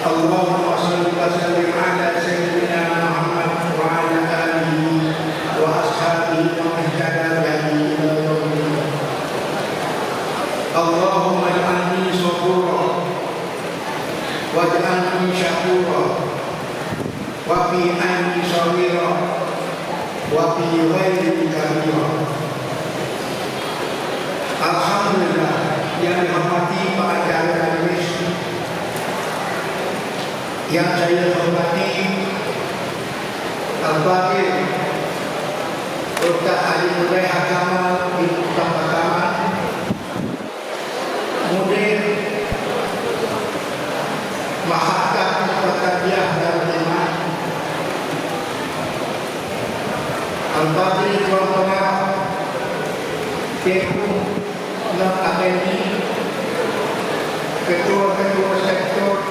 اللهم صل وسلم على سيدنا محمد وعلى آله وأصحابه ومن اهتدى بهديه إلى يوم الدين. اللهم اجعلني صبورا واجعلني شكورا وفي عيني صغيرا وفي غيري كبيرا. Alhamdulillah, yang dihormati para jamaah Indonesia, yang saya hormati Al-Fatih Ustaz Ali Murai Hakama di Utama Mudir Mahakat Pertanian dan Iman Al-Fatih Tuan-Tuan Teku Nam Akademi Ketua-ketua sektor,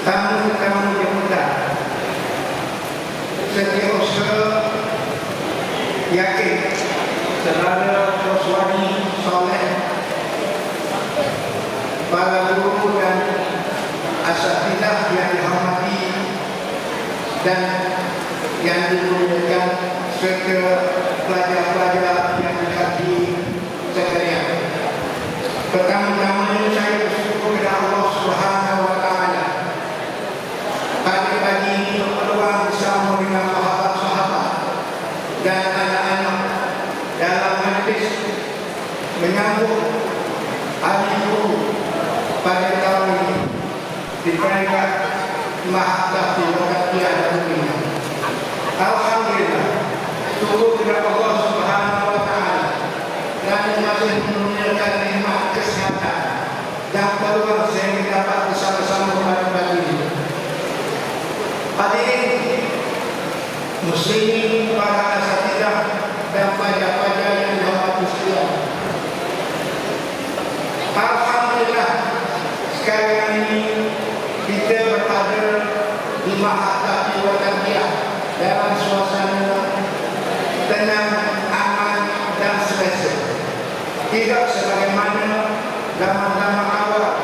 tamu-tamu yang muda, setiausaha yakin saudara Roswani Soleh, para guru dan asatidzah yang dihormati dan yang dimuliakan, serta pelajar-pelajar yang dihadiri sekalian. Pertama-tama saya bersyukur kepada Allah Subhanahu wa taala. Pagi-pagi ini berpeluang bersama dengan sahabat-sahabat dan anak-anak dalam majlis menyambut hari Guru pada tahun ini di peringkat Mahathir Muhammad dunia. Alhamdulillah, syukur kepada Allah Subhanahu wa taala dan masih menurunkan nikmat kesehatan dan peluang saya dapat bersama-sama pada pagi ini. Hadirin muslimin, para asatidzah dan pelajar-pelajar yang dihormati sekalian. Alhamdulillah, sekarang ini kita berada di Mahathir Muhammad dalam suasana tenang, aman dan selesa. Tidak sebagaimana zaman-zaman awal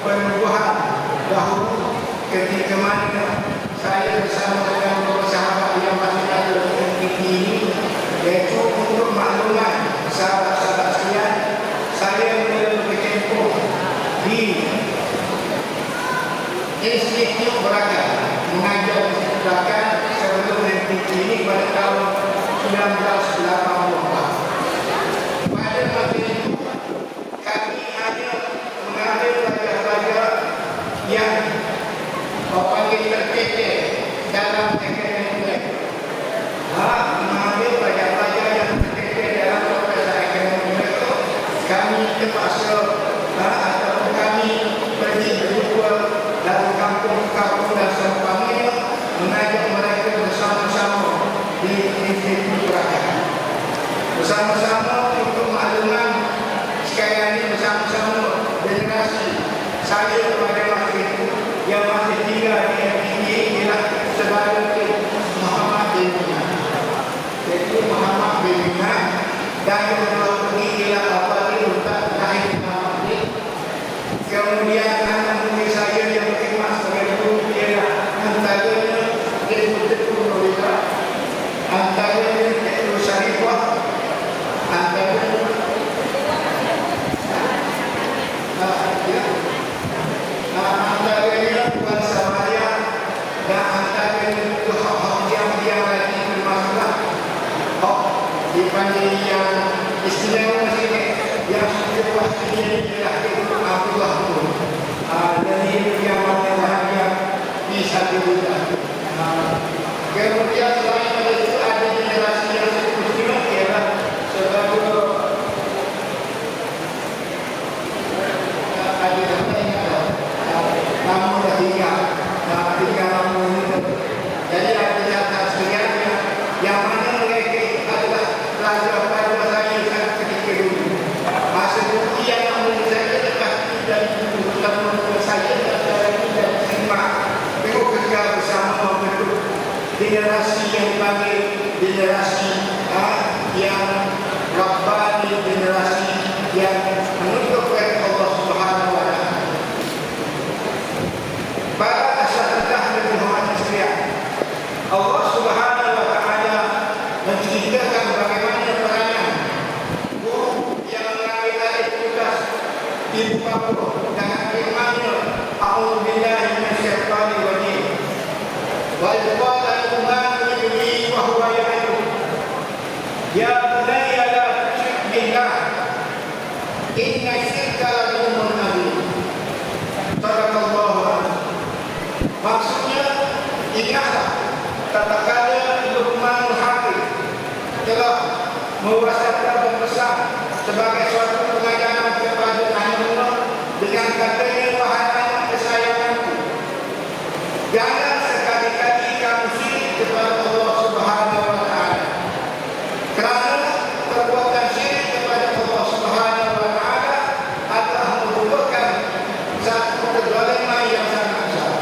penubuhan dahulu ketika mana saya bersama dengan beberapa sahabat yang masih ada di ini, yaitu untuk makluman sahabat-sahabat sekalian, saya mula berkecimpung di Institut Berakan, mengajar Institut Berakan sebelum MPT ini pada tahun 1984. Pada masa itu kami hanya mengambil pelajar-pelajar yang berpanggil terkece dalam akademik. Mengambil pelajar-pelajar yang terkece dalam proses akademik, kami terpaksa atau kami pergi berjumpa dalam kampung-kampung dan seumpamanya mengajak mereka bersama-sama di Institut Berakan. Bersama-sama untuk makluman sekalian ini, bersama-sama generasi saya pada masa itu yang masih tinggal di MPT ialah sebagai Muhammad bin Mina. Jadi Muhammad bin Mina dan yang telah pergi ialah Al-Fatih Ustaz Zahid Muhammad. Kemudian anak murid saya yang berkhidmat sebagai guru ialah antaranya Direktur Nurita, antaranya Direktur Syarifah, antaranya Tuan Samaria dan antaranya yang lagi bermasalah dipanggil yang istimewa sini yang sudah pastinya ialah Abdullah Nur dari yang bahagia di Sabilillah. Kemudian selain pada itu ada generasi yang seterusnya ialah sebagai namun tiga namun itu. Jadi ada catatan sekalian yang mana mereka adalah pelajar-pelajar saya yang ketika dulu. Masa itu yang namun saya dekat dan teman-teman saya dan simak. Mereka kerja bersama bentuk generasi yang baru. Inna syirka la zulmun adzim. Sadaqallahu. Maksudnya, ingatlah tatkala Luqmanul Hakim telah mewasiatkan dan pesan sebagai suatu pengajaran kepada anaknya dengan katanya, wahai anak kesayanganku, jangan sekali-kali kamu syirik kepada Allah Subhanahu wa taala. Kerana perbuatan syirik kepada Allah Subhanahu wa taala adalah merupakan satu kezaliman yang sangat besar.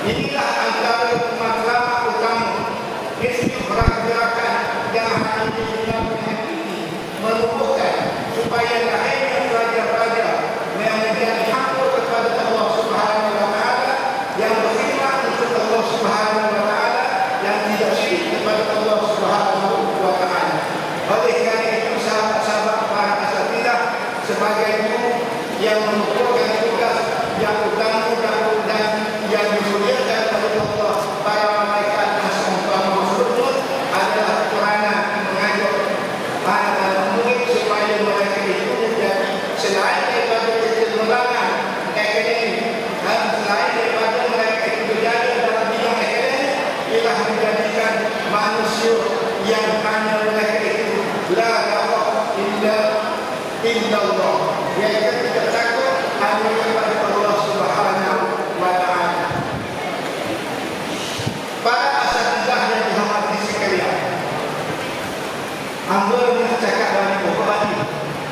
Inilah antara masalah utama istilah gerakan yang hari ini menumbuhkan supaya lahirnya pelajar-pelajar yang menjadi hamba kepada Allah Subhanahu wa taala, yang berkhidmat untuk Allah Subhanahu wa taala, yang tidak syirik kepada Allah Subhanahu wa taala. Oleh kerana itu, sahabat-sahabat para asatidzah sebagai guru yang merupakan tugas yang utama dan yang dimuliakan oleh Allah, para malaikat yang makhluk adalah peranan mengajak para murid supaya mereka itu menjadi selain daripada kecerdasan akademik dan selain daripada mereka itu berjaya dalam bidang akademik, ialah menjadikan manusia yang hanya mereka itu la ilaha illallah, iaitu tidak takut hanya kepada Allah Subhanahu wa taala. Para asatidzah yang dihormati sekalian, hamba nak cakap banyak bukan lagi.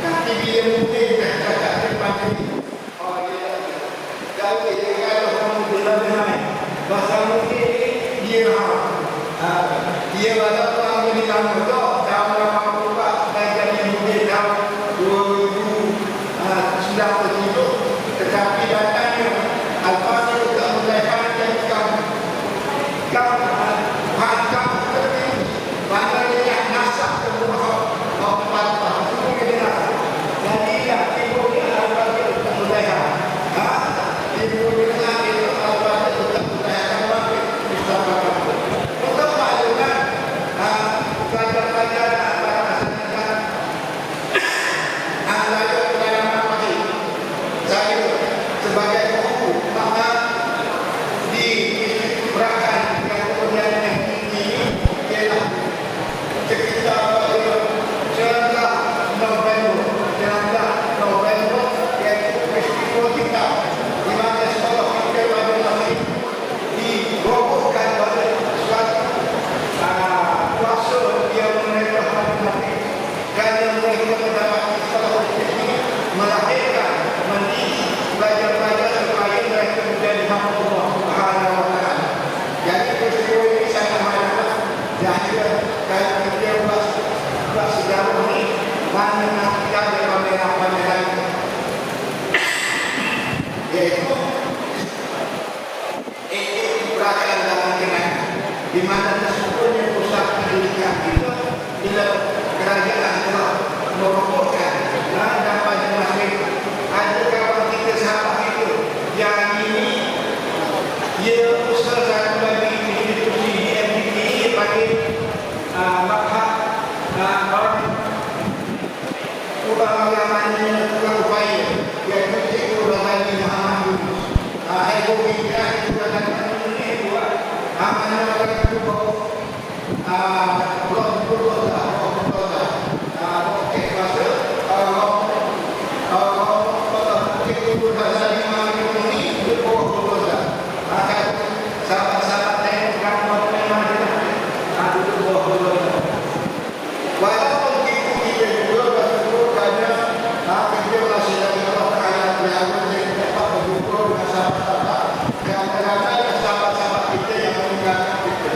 Nanti bila mungkin dah cakap depan ini. Oh dia kalau kamu benar-benar bahasa mungkin dia dia bahasa orang ini kamu tahu tahun 84 dan yang mungkin tahun 2097, tetapi datanya Al-Fatihah untuk mendapat dan kamu hakam tertinggi mana dia nasab kemudian Al-Fatihah itu kedengar jadi yang ibu dia Al-Fatihah untuk mendapat ibu dia itu Al-Fatihah untuk mendapat untuk makluman pelajar-pelajar para asatidzah belajar pengalaman pagi. Saya sebagai guru maka diberikan kemudian yang tinggi ialah sekitar 19 November iaitu peristiwa kita di mana sekolah kita pada masa itu dirobohkan oleh suatu kuasa yang mereka hormati kerana mereka mendapati sekolah ini melahirkan mendidik pelajar-pelajar supaya mereka menjadi hamba Allah Subhanahu wa taala. Jadi peristiwa ini sangat banyak dan juga kalau kita buat sejarah ini mana nak kita ada pameran iaitu diperagakan dalam kenaikan di mana sesungguhnya pusat pendidikan itu bila kerajaan telah merobohkan dan dapat masing ada kawan kita sahabat itu yang ini ia usaha satu lagi institusi DMDT bagi makhad orang yang tukang upaya iaitu Cikgu Razali Muhammad Yunus. Ego kita itu adalah ini buat amanah orang itu walaupun kita juga bersyukur kerana kita masih lagi Allah Ta'ala berlawan yang dapat bersyukur dengan sahabat-sahabat dan kadang-kadang sahabat-sahabat kita yang meninggalkan kita.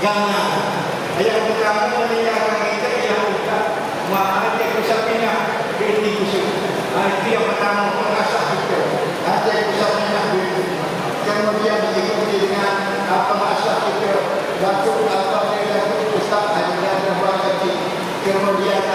Karena yang pertama meninggalkan kita ialah bukan Muhammad Kusapinah binti Kusum. Itu yang pertama pengasah kita. Hati Kusapinah binti. Kemudian diikuti dengan pengasah kita Datuk Ustaz Haji Muhammad. Kemudian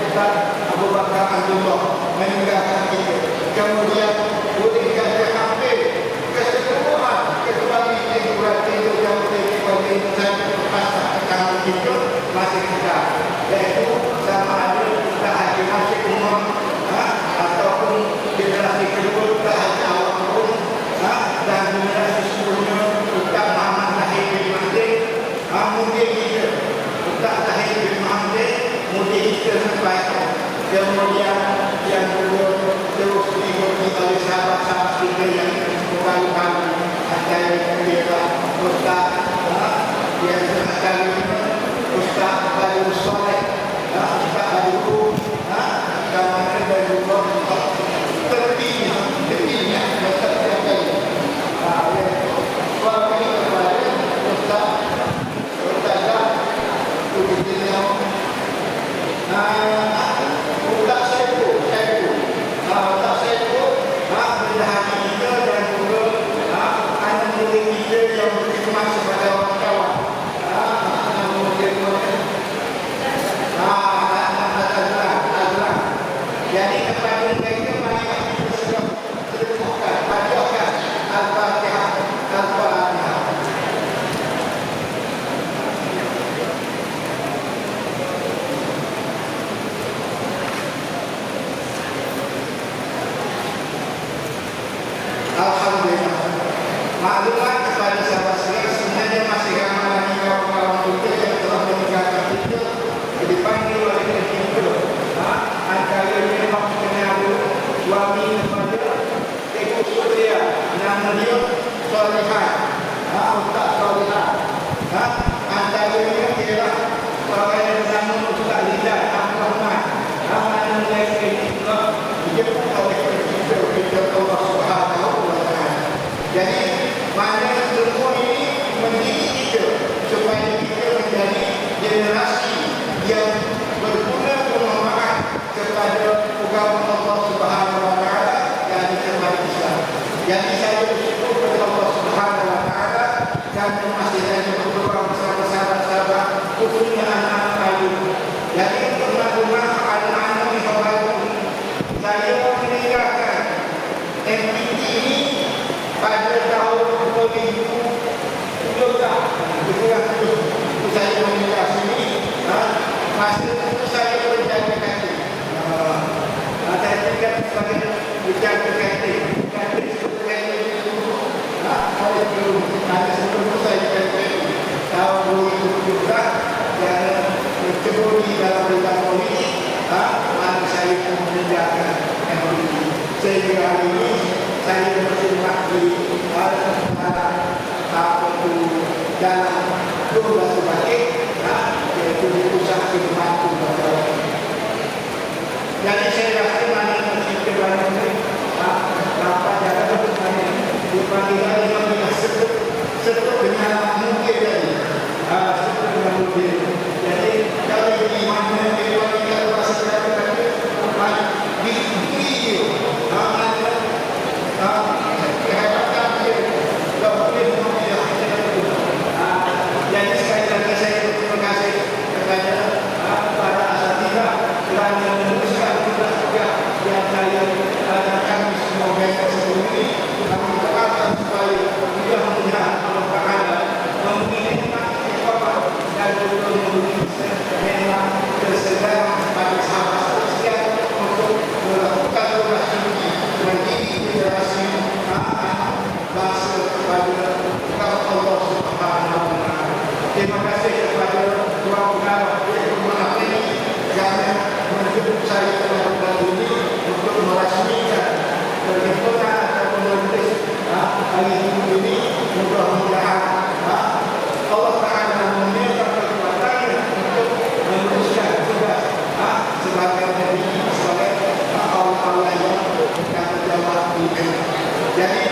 Ustaz Abu Bakar Abdullah meninggalkan kita. Kemudian berikan hampir keseluruhan kecuali tidur yang bagi saya pasal tentang itu masih kita. Yaitu sama ada Ustaz Haji Nasib Umar tak saya pun berdahari kita dan juga anak murid kita yang berkhidmat kepada orang kawan. Anak murid jadi kepada mereka mari kita sedekahkan, bacakan Al-Fatihah. Alhamdulillah. Maklumat kepada sahabat sekalian, sebenarnya masih ramai lagi kawan-kawan kita yang telah meninggalkan kita, dipanggil oleh kita. Antara memang kenal suami kepada ibu Suria, nama dia Solihah, Ustaz Solihah. Antaranya ialah orang yang bernama Ustaz Lidah Ahmad. Mana mereka juga dijemput oleh kita Allah Subhanahu wa Ta'ala. Jadi mana semua ini mendidik kita supaya kita menjadi generasi yang berguna bermanfaat kepada agama Allah Subhanahu wa Ta'ala dan umat Islam. Jadi saya bersyukur kepada Allah Subhanahu wa Ta'ala kerana masih ada beberapa sahabat-sahabat khususnya anak-anak kami. Jadi untuk rumah anak-anak yang baru saya meninggalkan MPT ini pada tahun 2010. Saya meninggal sini. Masa itu saya berjaga kaki. Saya tinggal sebagai berjaga kaki. Kaki sebagai itu. Saya belum. Hanya sebelum saya berjaga kaki. Tahun 2017 yang mencebur di dalam bidang politik. Maka saya pun meninggalkan MPT. Sehingga hari ini saya berkhidmat di dalam 12 bukit, yaitu di pusat khidmat kepada. Jadi saya rasa mana kita banyak ni, dapat jaga dipanggil yang tidak setuk dengan mungkin tadi, setuk dengan mungkin. Jadi kalau di mana kita bahasa kita di video, jadi sekali lagi saya berterima kasih kepada para asatidz kerana meneruskan tugas juga yang saya dan kami semua mereka sebelum ini. Kami doakan supaya mudah-mudahan Allah Taala memberi nikmat kepada dan juga memberi memang kesedaran kepada sahabat sekalian untuk melakukan tugas ini mendidik generasi bangsa kepada Allah Subhanahu wa Ta'ala. Terima kasih kepada dua pengarah rumah ini yang menjemput saya pada bulan ini untuk merasmikan perhimpunan atau menulis hari ini. Mudah-mudahan Allah Ta'ala memberikan kekuatannya untuk meneruskan tugas sebagai pendidik, sebagai Allah yang bertanggung jawab di dunia. Jadi